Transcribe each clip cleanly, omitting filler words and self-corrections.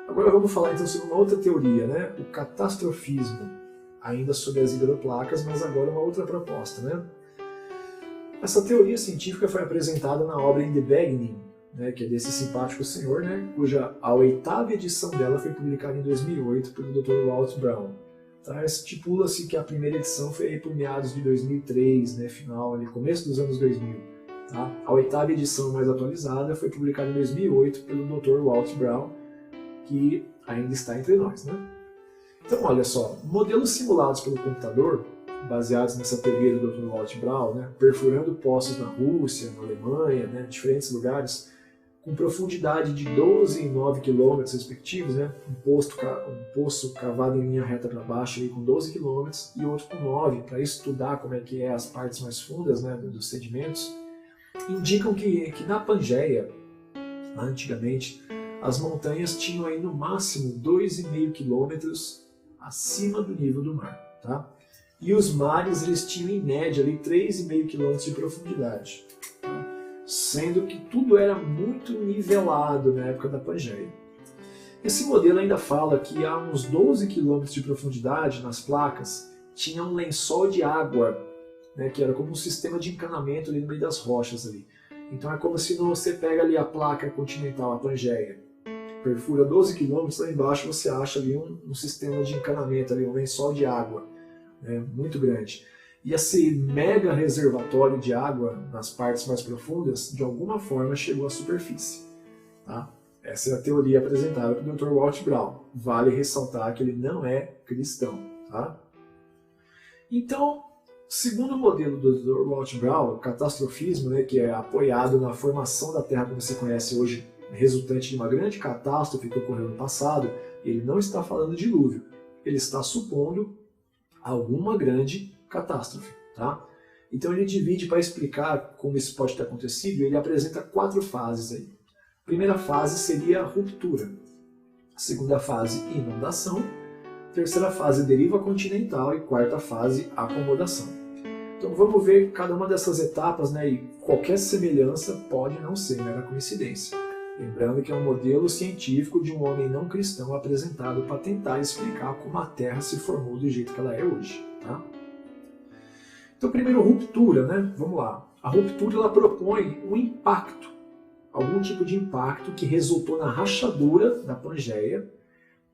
Agora vamos falar então sobre uma outra teoria, né? O catastrofismo, ainda sobre as hidroplacas, mas agora uma outra proposta, né? Essa teoria científica foi apresentada na obra In the Beginning, né, que é desse simpático senhor, né, cuja a 8ª edição dela foi publicada em 2008 pelo Dr. Walt Brown. Tá? Estipula-se que a primeira edição foi aí por meados de 2003, né, final, ali, começo dos anos 2000. Tá? A 8ª edição mais atualizada foi publicada em 2008 pelo Dr. Walt Brown, que ainda está entre nós. Né? Então, olha só, modelos simulados pelo computador, baseados nessa teoria do Dr. Walt Brown, né, perfurando poços na Rússia, na Alemanha, né, diferentes lugares, com profundidade de 12 e 9 km respectivos, né, um poço cavado em linha reta para baixo aí, com 12 km e outro com 9, para estudar como é que é as partes mais fundas, né, dos sedimentos, indicam que na Pangeia, antigamente, as montanhas tinham aí no máximo 2,5 km acima do nível do mar. Tá? E os mares eles tinham em média ali 3,5 km de profundidade, tá? Sendo que tudo era muito nivelado na época da Pangeia. Esse modelo ainda fala que a uns 12 km de profundidade nas placas tinha um lençol de água, né, que era como um sistema de encanamento ali no meio das rochas ali. Então é como se você pega ali a placa continental, a Pangeia, perfura 12 km, lá embaixo você acha ali um sistema de encanamento, ali, um lençol de água, né, muito grande. E esse mega reservatório de água nas partes mais profundas, de alguma forma, chegou à superfície. Tá? Essa é a teoria apresentada pelo Dr. Walt Brown. Vale ressaltar que ele não é cristão. Tá? Então, segundo o modelo do Dr. Walt Brown, o catastrofismo, né, que é apoiado na formação da Terra como você conhece hoje, resultante de uma grande catástrofe que ocorreu no passado, ele não está falando de dilúvio, ele está supondo alguma grande catástrofe. Tá? Então ele divide, para explicar como isso pode ter acontecido, ele apresenta 4 fases aí. A primeira fase seria a ruptura, a segunda fase, inundação, a terceira fase, deriva continental e quarta fase, acomodação. Então vamos ver cada uma dessas etapas, né, e qualquer semelhança pode não ser mera coincidência. Lembrando que é um modelo científico de um homem não cristão apresentado para tentar explicar como a Terra se formou do jeito que ela é hoje. Tá? Então, primeiro, ruptura, né? Vamos lá. A ruptura ela propõe um impacto, algum tipo de impacto que resultou na rachadura da Pangeia,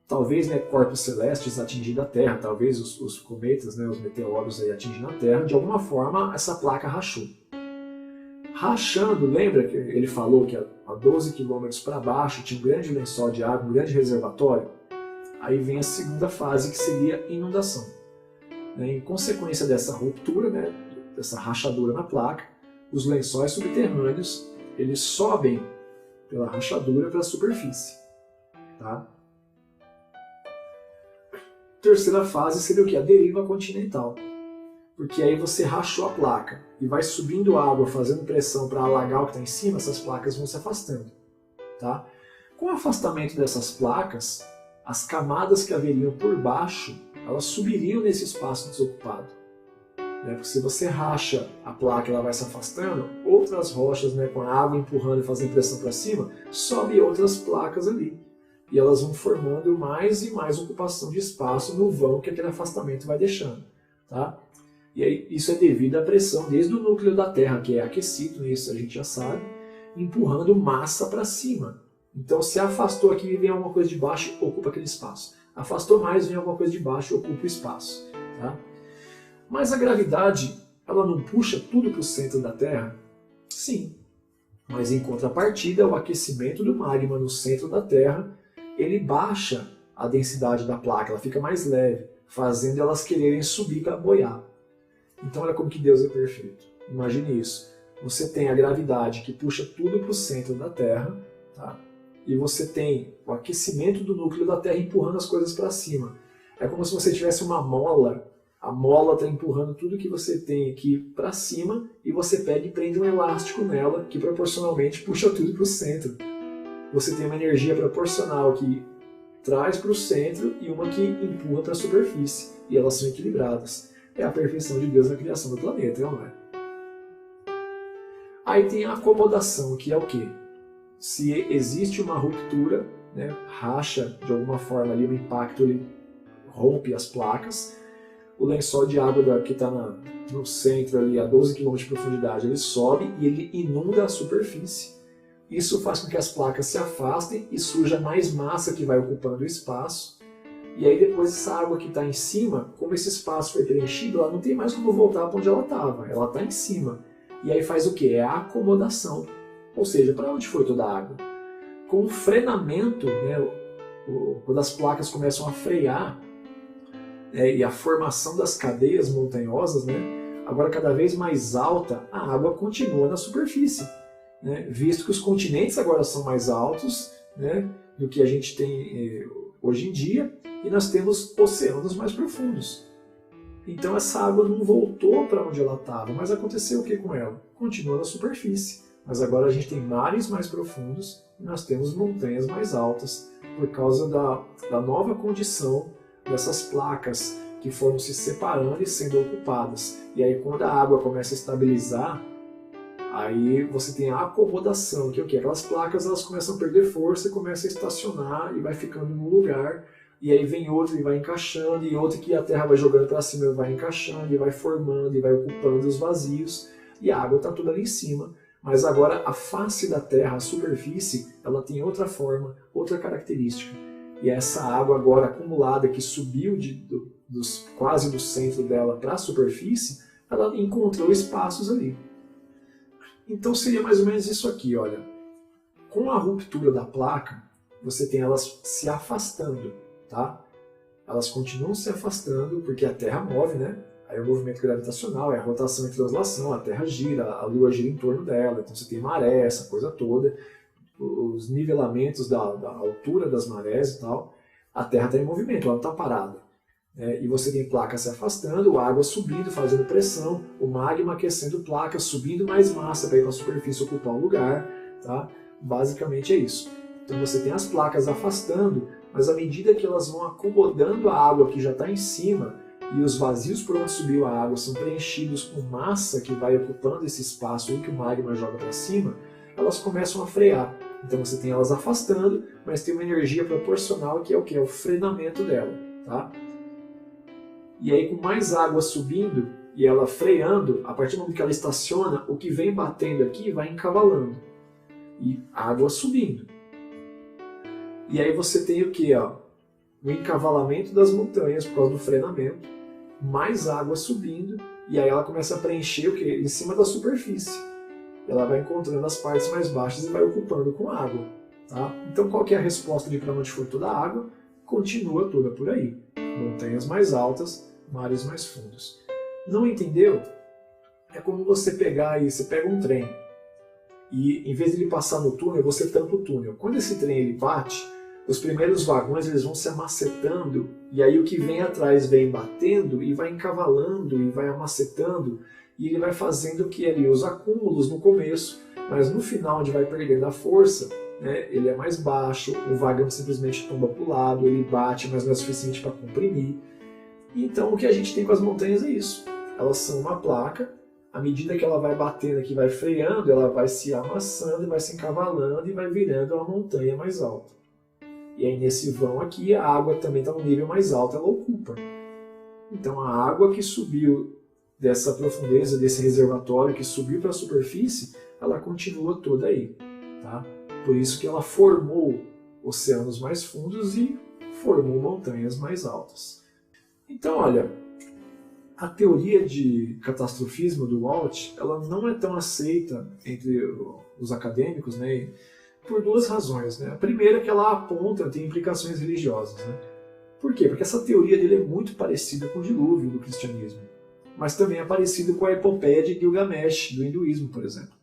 talvez, né, corpos celestes atingindo a Terra, talvez os cometas, né, os meteoros aí atingindo a Terra, de alguma forma essa placa rachou. Rachando, lembra que ele falou que a 12 km para baixo tinha um grande lençol de água, um grande reservatório? Aí vem a segunda fase, que seria inundação. Em consequência dessa ruptura, né, dessa rachadura na placa, os lençóis subterrâneos eles sobem pela rachadura para a superfície. Tá? Terceira fase seria o que? A deriva continental. Porque aí você rachou a placa e vai subindo água, fazendo pressão para alagar o que está em cima, essas placas vão se afastando. Tá? Com o afastamento dessas placas, as camadas que haveriam por baixo, elas subiriam nesse espaço desocupado. Né? Porque se você racha a placa e ela vai se afastando, outras rochas, né, com a água empurrando e fazendo pressão para cima, sobe outras placas ali. E elas vão formando mais e mais ocupação de espaço no vão que aquele afastamento vai deixando. Tá? E aí, isso é devido à pressão desde o núcleo da Terra, que é aquecido, isso a gente já sabe, empurrando massa para cima. Então, se afastou aqui e vem alguma coisa de baixo, ocupa aquele espaço. Afastou mais, vem alguma coisa de baixo, ocupa o espaço. Tá? Mas a gravidade, ela não puxa tudo para o centro da Terra? Sim. Mas em contrapartida, o aquecimento do magma no centro da Terra, ele baixa a densidade da placa, ela fica mais leve, fazendo elas quererem subir para boiar. Então olha como que Deus é perfeito. Imagine isso. Você tem a gravidade que puxa tudo para o centro da Terra, tá? E você tem o aquecimento do núcleo da Terra empurrando as coisas para cima. É como se você tivesse uma mola, a mola está empurrando tudo que você tem aqui para cima e você pega e prende um elástico nela que proporcionalmente puxa tudo para o centro. Você tem uma energia proporcional que traz para o centro e uma que empurra para a superfície. E elas são equilibradas. É a perfeição de Deus na criação do planeta, não é? Aí tem a acomodação, que é o quê? Se existe uma ruptura, né, racha de alguma forma ali, o impacto ele rompe as placas, o lençol de água que está no centro ali a 12 km de profundidade, ele sobe e ele inunda a superfície. Isso faz com que as placas se afastem e surja mais massa que vai ocupando o espaço. E aí depois essa água que está em cima, como esse espaço foi preenchido, ela não tem mais como voltar para onde ela estava, ela está em cima. E aí faz o quê? É a acomodação. Ou seja, para onde foi toda a água? Com o frenamento, né, quando as placas começam a frear, e a formação das cadeias montanhosas, né, agora cada vez mais alta, a água continua na superfície. Né, visto que os continentes agora são mais altos, né, do que a gente tem hoje em dia, e nós temos oceanos mais profundos. Então essa água não voltou para onde ela estava, mas aconteceu o que com ela? Continua na superfície. Mas agora a gente tem mares mais profundos e nós temos montanhas mais altas por causa da nova condição dessas placas que foram se separando e sendo ocupadas. E aí quando a água começa a estabilizar, aí você tem a acomodação, que é o quê? Aquelas placas elas começam a perder força e começam a estacionar e vai ficando no lugar. E aí vem outro e vai encaixando, e outro que a terra vai jogando para cima e vai encaixando, e vai formando, e vai ocupando os vazios. E a água está tudo ali em cima. Mas agora a face da terra, a superfície, ela tem outra forma, outra característica. E essa água agora acumulada que subiu quase do centro dela para a superfície, ela encontrou espaços ali. Então seria mais ou menos isso aqui, olha. Com a ruptura da placa, você tem elas se afastando, tá? Elas continuam se afastando porque a Terra move, né? Aí o movimento gravitacional, é a rotação e translação, a Terra gira, a Lua gira em torno dela, então você tem maré, essa coisa toda, os nivelamentos da altura das marés e tal. A Terra está em movimento, ela não está parada. E você tem placas se afastando, a água subindo, fazendo pressão, o magma aquecendo placas, subindo mais massa para ir para a superfície ocupar um lugar, tá? Basicamente é isso. Então você tem as placas afastando, mas à medida que elas vão acomodando a água que já está em cima e os vazios por onde subiu a água são preenchidos com massa que vai ocupando esse espaço que o magma joga para cima, elas começam a frear. Então você tem elas afastando, mas tem uma energia proporcional que é o que? É o frenamento dela, tá? E aí com mais água subindo e ela freando, a partir do momento que ela estaciona, o que vem batendo aqui vai encavalando. E água subindo. E aí você tem o que? O encavalamento das montanhas por causa do frenamento, mais água subindo, e aí ela começa a preencher o que? Em cima da superfície. Ela vai encontrando as partes mais baixas e vai ocupando com água. Tá? Então qual que é a resposta de para onde foi toda a água? Continua toda por aí. Montanhas mais altas, mares mais fundos. Não entendeu? É como você pegar um trem e em vez de ele passar no túnel, você tampa o túnel. Quando esse trem ele bate, os primeiros vagões eles vão se amacetando e aí o que vem atrás vem batendo e vai encavalando e vai amacetando e ele vai fazendo que ali os acúmulos no começo, mas no final onde vai perdendo a força, né, ele é mais baixo, o vagão simplesmente tomba para o lado, ele bate, mas não é suficiente para comprimir. Então o que a gente tem com as montanhas é isso. Elas são uma placa, à medida que ela vai batendo aqui, vai freando, ela vai se amassando, vai se encavalando e vai virando uma montanha mais alta. E aí nesse vão aqui, a água também está no nível mais alto, ela ocupa. Então a água que subiu dessa profundeza, desse reservatório, que subiu para a superfície, ela continua toda aí. Tá? Por isso que ela formou oceanos mais fundos e formou montanhas mais altas. Então, olha, a teoria de catastrofismo do Walt, ela não é tão aceita entre os acadêmicos, né, por duas razões. Né? A primeira é que ela aponta, tem implicações religiosas. Né? Por quê? Porque essa teoria dele é muito parecida com o dilúvio do cristianismo, mas também é parecida com a epopeia de Gilgamesh, do hinduísmo, por exemplo.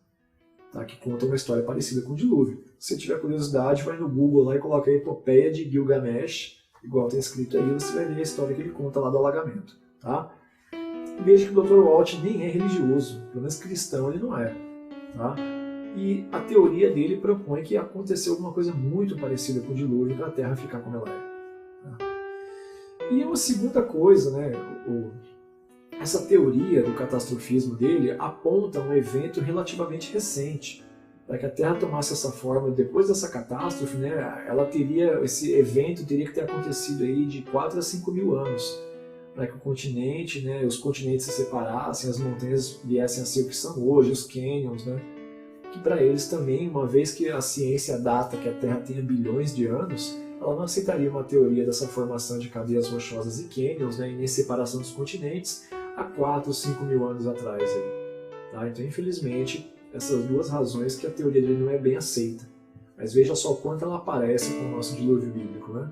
Tá, que conta uma história parecida com o dilúvio. Se tiver curiosidade, vai no Google lá e coloca a epopeia de Gilgamesh, igual está escrito aí, você vai ver a história que ele conta lá do alagamento. Tá? Veja que o Dr. Walt nem é religioso, pelo menos cristão ele não é. Tá? E a teoria dele propõe que aconteceu alguma coisa muito parecida com o dilúvio para a Terra ficar como ela é. Tá? E uma segunda coisa, né, Essa teoria do catastrofismo dele aponta um evento relativamente recente. Para que a Terra tomasse essa forma depois dessa catástrofe, né, esse evento teria que ter acontecido aí de 4 a 5 mil anos, para que o continente, né, os continentes se separassem, as montanhas viessem a ser o que são hoje, os canyons, né, que para eles também, uma vez que a ciência data que a Terra tenha bilhões de anos, ela não aceitaria uma teoria dessa formação de cadeias rochosas e canyons, né, e nem separação dos continentes há 4 ou 5 mil anos atrás. Aí, tá? Então, infelizmente, essas duas razões que a teoria dele não é bem aceita. Mas veja só o quanto ela aparece com o nosso dilúvio bíblico, né?